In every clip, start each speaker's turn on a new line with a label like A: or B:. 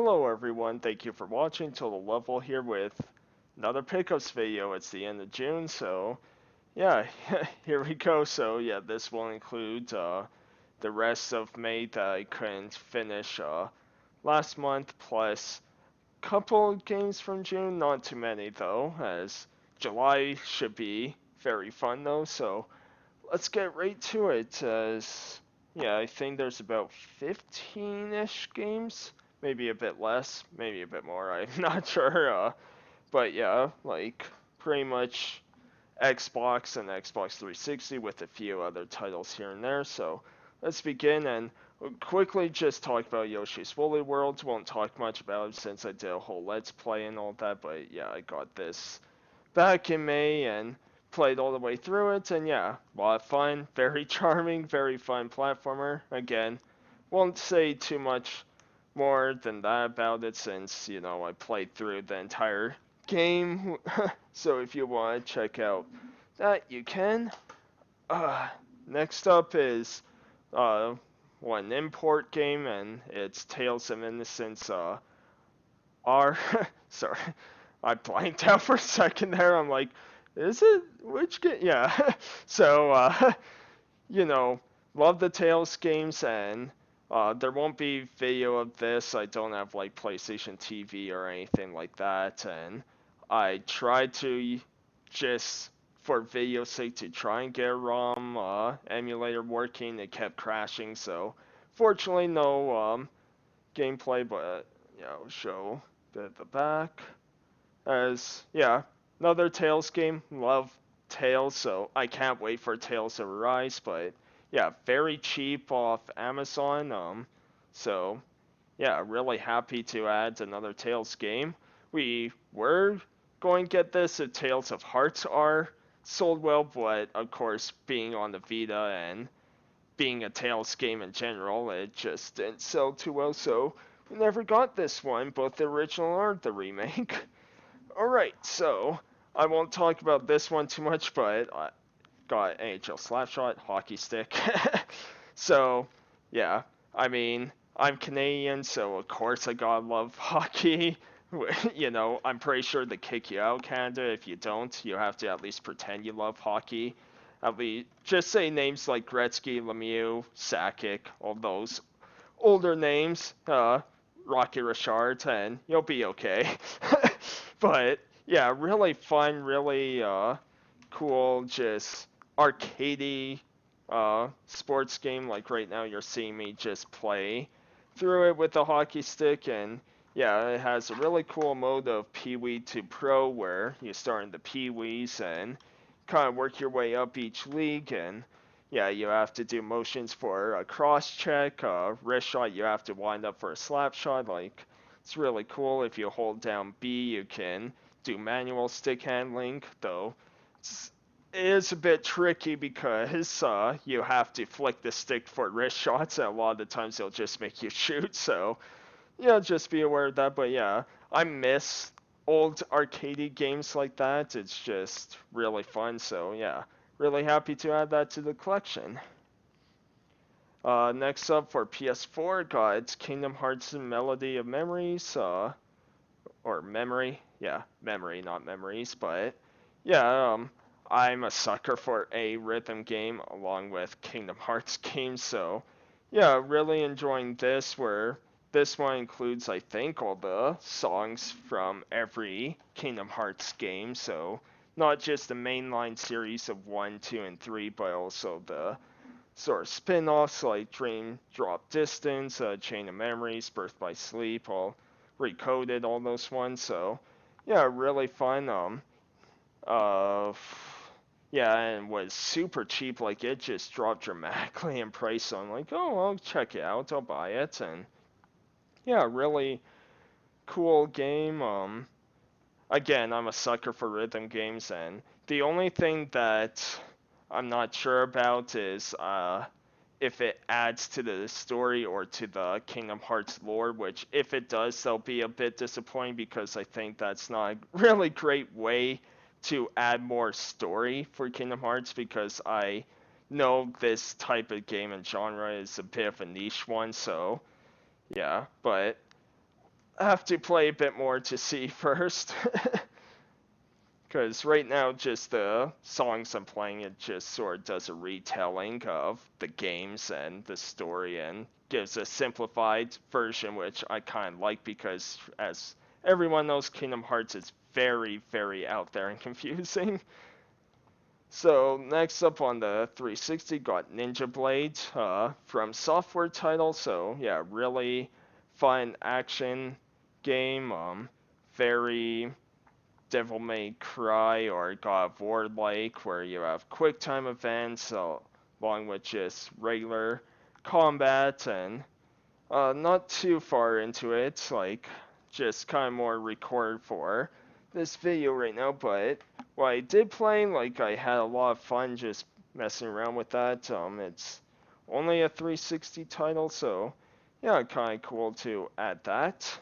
A: Hello everyone, thank you for watching Total Level here with another pickups video. It's the end of June, so yeah, here we go. So yeah, this will include the rest of May that I couldn't finish last month, plus couple games from June, not too many though, as July should be very fun though, so let's get right to it, as yeah, I think there's about 15-ish games, maybe a bit less, maybe a bit more, I'm not sure, but yeah, like, pretty much Xbox and Xbox 360 with a few other titles here and there, so let's begin, and we'll quickly just talk about Yoshi's Woolly World. Won't talk much about it since I did a whole Let's Play and all that, but yeah, I got this back in May and played all the way through it, and yeah, a lot of fun, very charming, very fun platformer. Again, won't say too much more than that about it since, you know, I played through the entire game, so if you want to check out that, you can. Uh, Next up is uh, one import game, and it's Tales of Innocence R. Sorry, I blanked out for a second there. I'm like, is it which game? Yeah. So you know, love the Tales games, and there won't be video of this. I don't have like PlayStation TV or anything like that, and I tried to just for video sake to try and get a ROM emulator working. It kept crashing, so fortunately no gameplay, but yeah, I'll show a bit at the back. As yeah, another Tales game. Love Tales, so I can't wait for Tales to Arise. But yeah, very cheap off Amazon. So yeah, really happy to add another Tales game. We were going to get this if Tales of Hearts are sold well, but of course, being on the Vita and being a Tales game in general, it just didn't sell too well. So we never got this one, both the original or the remake. Alright, so I won't talk about this one too much, but I got NHL Slapshot, hockey stick. So, yeah, I mean, I'm Canadian, so of course I gotta love hockey. You know, I'm pretty sure they kick you out, Canada. If you don't, you have to at least pretend you love hockey. At least, just say names like Gretzky, Lemieux, Sakic, all those older names, Rocky Richard, and you'll be okay. But yeah, really fun, really cool, just arcadey sports game. Like right now, you're seeing me just play through it with the hockey stick, and yeah, it has a really cool mode of Pee Wee to Pro where you start in the Pee Wees and kind of work your way up each league, and yeah, you have to do motions for a cross check, wrist shot, you have to wind up for a slap shot. Like, it's really cool. If you hold down B, you can do manual stick handling, though it is a bit tricky because you have to flick the stick for wrist shots, and a lot of the times they'll just make you shoot, so yeah, just be aware of that. But yeah, I miss old arcade games like that. It's just really fun. So yeah, really happy to add that to the collection. Next up for PS4, got it's Kingdom Hearts and Melody of Memories, or Memory. Yeah, Memory, not Memories. But yeah, I'm a sucker for a rhythm game along with Kingdom Hearts games. So yeah, really enjoying this, where this one includes, I think, all the songs from every Kingdom Hearts game. So not just the mainline series of 1, 2, and 3, but also the sort of spin-offs like Dream Drop Distance, Chain of Memories, Birth by Sleep, all recoded, all those ones. So yeah, really fun. Uh, yeah, and was super cheap. Like, it just dropped dramatically in price. So I'm like, oh, I'll check it out. I'll buy it. And yeah, really cool game. Again, I'm a sucker for rhythm games, and the only thing that I'm not sure about is if it adds to the story or to the Kingdom Hearts lore, which if it does, they'll be a bit disappointing because I think that's not a really great way to add more story for Kingdom Hearts, because I know this type of game and genre is a bit of a niche one, so yeah, but have to play a bit more to see first. Because right now, just the songs I'm playing, it just sort of does a retelling of the games and the story and gives a simplified version, which I kind of like because, as everyone knows, Kingdom Hearts is very, very out there and confusing. So next up on the 360, got Ninja Blade from Software title. So yeah, really fun action game. Very Devil May Cry or God of War like, where you have quick time events along with just regular combat and not too far into it, like just kind of more record for this video right now. But what I did play, like I had a lot of fun just messing around with that. It's only a 360 title, so yeah, kind of cool to add that.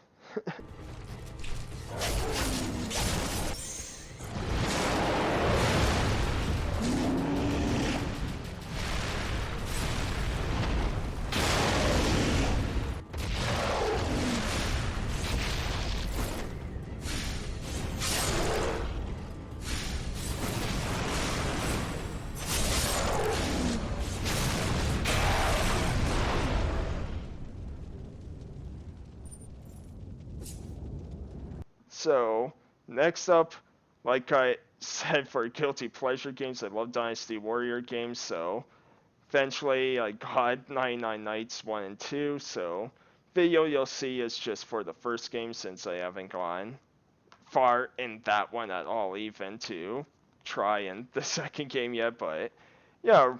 A: So, next up, like I said, for guilty pleasure games, I love Dynasty Warrior games, so eventually I got 99 Nights 1 and 2, so video you'll see is just for the first game since I haven't gone far in that one at all even to try in the second game yet, but yeah,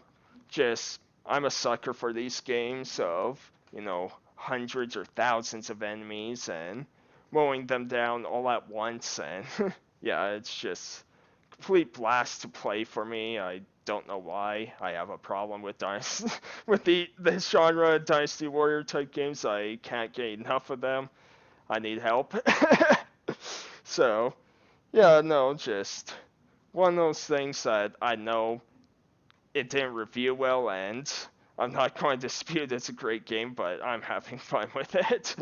A: just I'm a sucker for these games of, hundreds or thousands of enemies and mowing them down all at once, and yeah, it's just complete blast to play for me. I don't know why I have a problem with with this genre of Dynasty Warrior type games. I can't get enough of them. I need help. So, yeah, no, just one of those things that I know it didn't review well, and I'm not going to dispute it's a great game, but I'm having fun with it.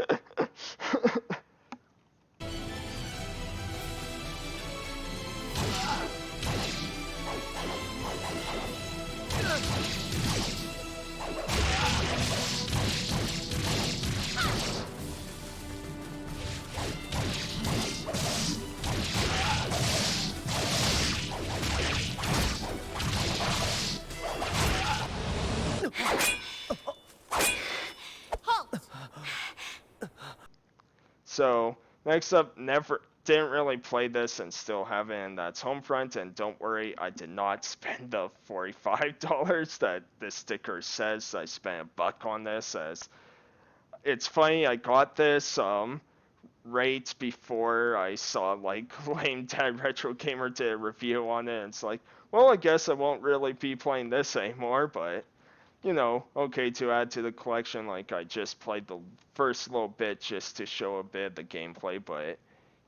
A: So next up, never didn't really play this and still haven't, and that's Homefront. And don't worry, I did not spend the $45 that this sticker says. I spent $1 on this. As it's funny, I got this right before I saw like Lame Dad Retro Gamer did a review on it. And it's like, well, I guess I won't really be playing this anymore, but okay to add to the collection. Like I just played the first little bit just to show a bit of the gameplay, but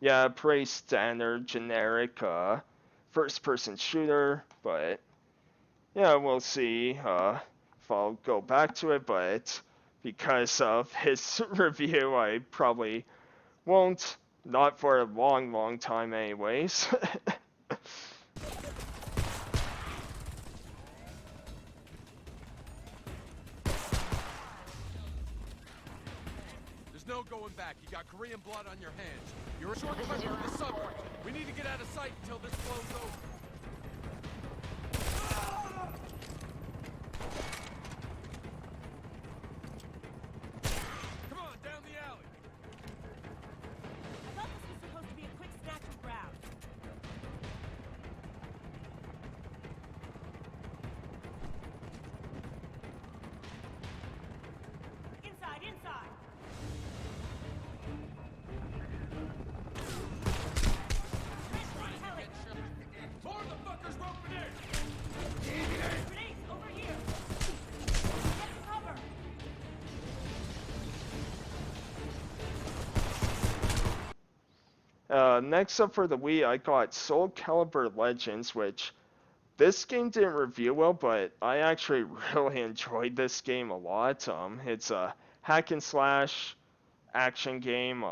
A: yeah, pretty standard, generic, first-person shooter. But yeah, we'll see if I'll go back to it. But because of his review, I probably won't. Not for a long, long time, anyways.
B: No going back. You got Korean blood on your hands. You're a shortcut from the suburbs. We need to get out of sight until this blows over. Come on, down the alley.
C: I thought this was supposed to be a quick snatch and grab. Inside, inside.
B: More of the fuckers roping in!
C: Grenades over here. Get to cover.
A: Next up for the Wii, I got Soulcalibur Legends, which this game didn't review well, but I actually really enjoyed this game a lot. It's a hack and slash action game.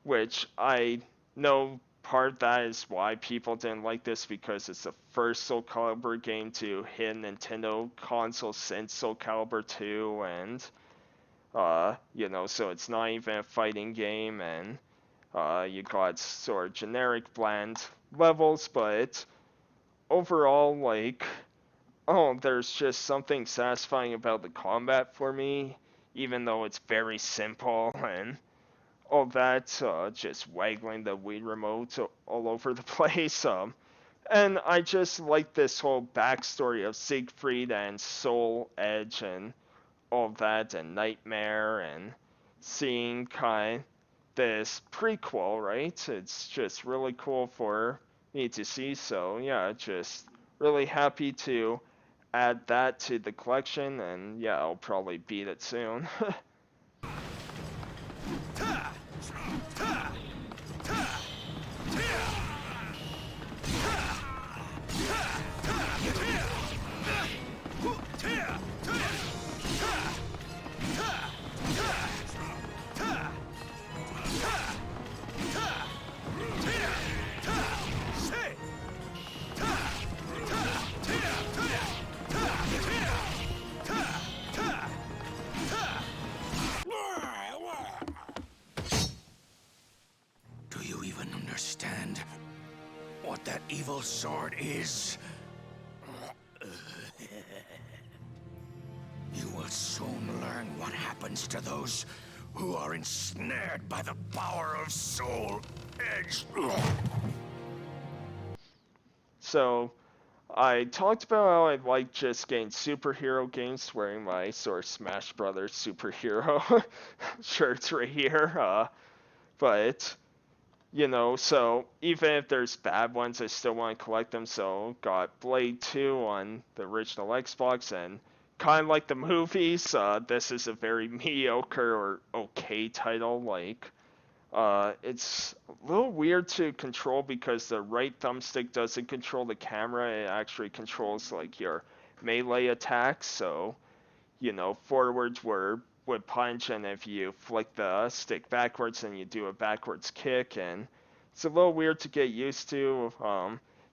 A: which I know part of that is why people didn't like this, because it's the first Soul Calibur game to hit Nintendo console since Soul Calibur 2, and so it's not even a fighting game, and you got sort of generic bland levels, but overall, like, there's just something satisfying about the combat for me, even though it's very simple and all that, just waggling the Wii remote all over the place. And I just like this whole backstory of Siegfried and Soul Edge and all that, and Nightmare, and seeing kind of this prequel, right? It's just really cool for me to see. So yeah, just really happy to add that to the collection, and yeah, I'll probably beat it soon.
D: Do you even understand what that evil sword is? You will soon learn what happens to those who are ensnared by the power of Soul Edge.
A: So, I talked about how I like just getting superhero games, wearing my sort of Smash Brothers superhero shirts right here. But so even if there's bad ones, I still want to collect them. So got Blade 2 on the original Xbox, and kind of like the movies, this is a very mediocre or okay title. Like, it's a little weird to control because the right thumbstick doesn't control the camera. It actually controls like your melee attacks. So, forwards would punch, and if you flick the stick backwards, then you do a backwards kick, and it's a little weird to get used to.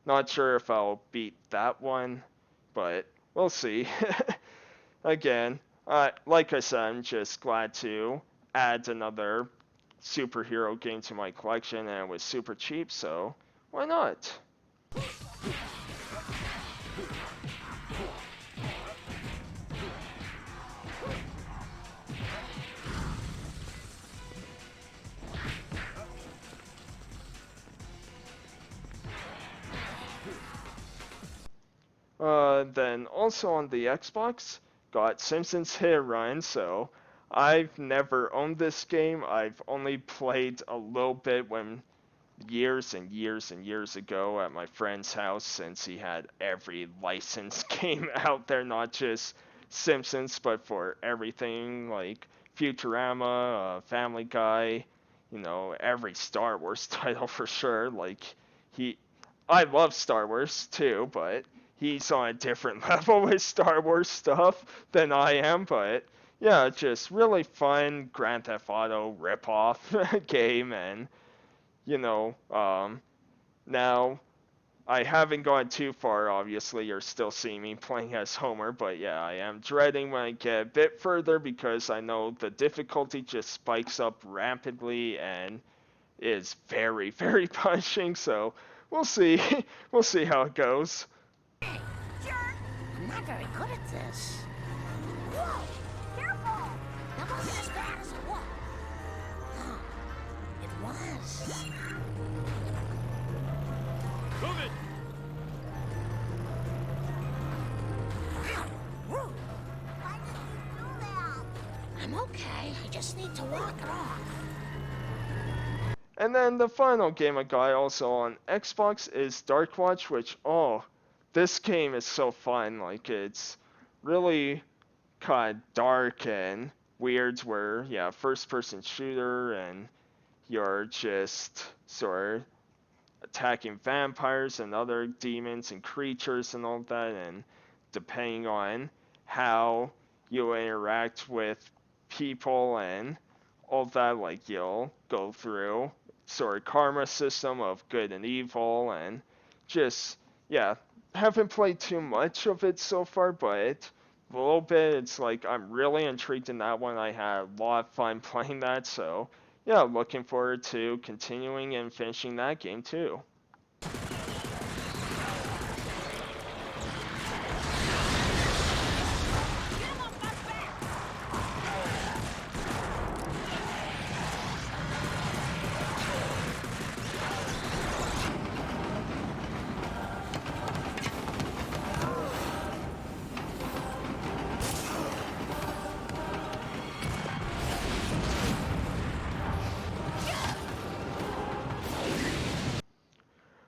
A: Not sure if I'll beat that one, but we'll see. Again, like I said, I'm just glad to add another superhero game to my collection, and it was super cheap, so why not? Then also on the Xbox, got Simpsons Hit and Run, so I've never owned this game. I've only played a little bit when years and years and years ago at my friend's house, since he had every licensed game out there, not just Simpsons, but for everything like Futurama, Family Guy, every Star Wars title for sure. Like, he, I love Star Wars too, but he's on a different level with Star Wars stuff than I am. But yeah, just really fun Grand Theft Auto ripoff game, and now I haven't gone too far. Obviously, you're still seeing me playing as Homer, but yeah, I am dreading when I get a bit further, because I know the difficulty just spikes up rapidly and is very, very punishing. So we'll see. We'll see how it goes.
E: I'm not very good at this.
C: Whoa! Careful!
E: That wasn't as bad as it was. Huh. It was.
B: Move it!
E: Woo.
C: Why did you do that?
E: I'm okay. I just need to walk it off.
A: And then the final game I got also on Xbox is Darkwatch, which, this game is so fun. Like, it's really kind of dark and weird, where, yeah, first person shooter, and you're just sort of attacking vampires and other demons and creatures and all that, and depending on how you interact with people and all that, like, you'll go through sort of karma system of good and evil, and just, yeah, haven't played too much of it so far, but a little bit, it's like I'm really intrigued in that one. I had a lot of fun playing that, so yeah, looking forward to continuing and finishing that game too.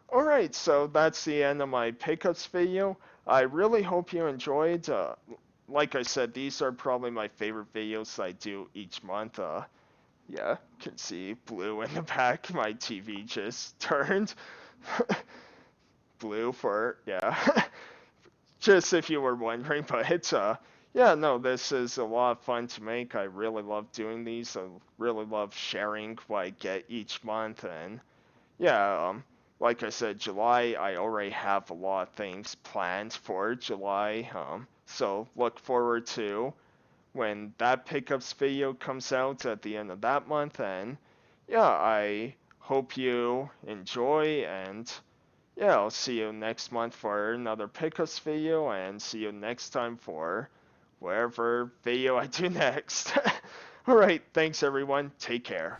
A: Alright, so that's the end of my pickups video. I really hope you enjoyed. Like I said, these are probably my favorite videos I do each month. Yeah, can see blue in the back. My TV just turned blue for, yeah. Just if you were wondering, but yeah, no, this is a lot of fun to make. I really love doing these. I really love sharing what I get each month, and yeah, like I said, July, I already have a lot of things planned for July. So look forward to when that pickups video comes out at the end of that month. And yeah, I hope you enjoy, and yeah, I'll see you next month for another pickups video, and see you next time for whatever video I do next. Alright, thanks everyone. Take care.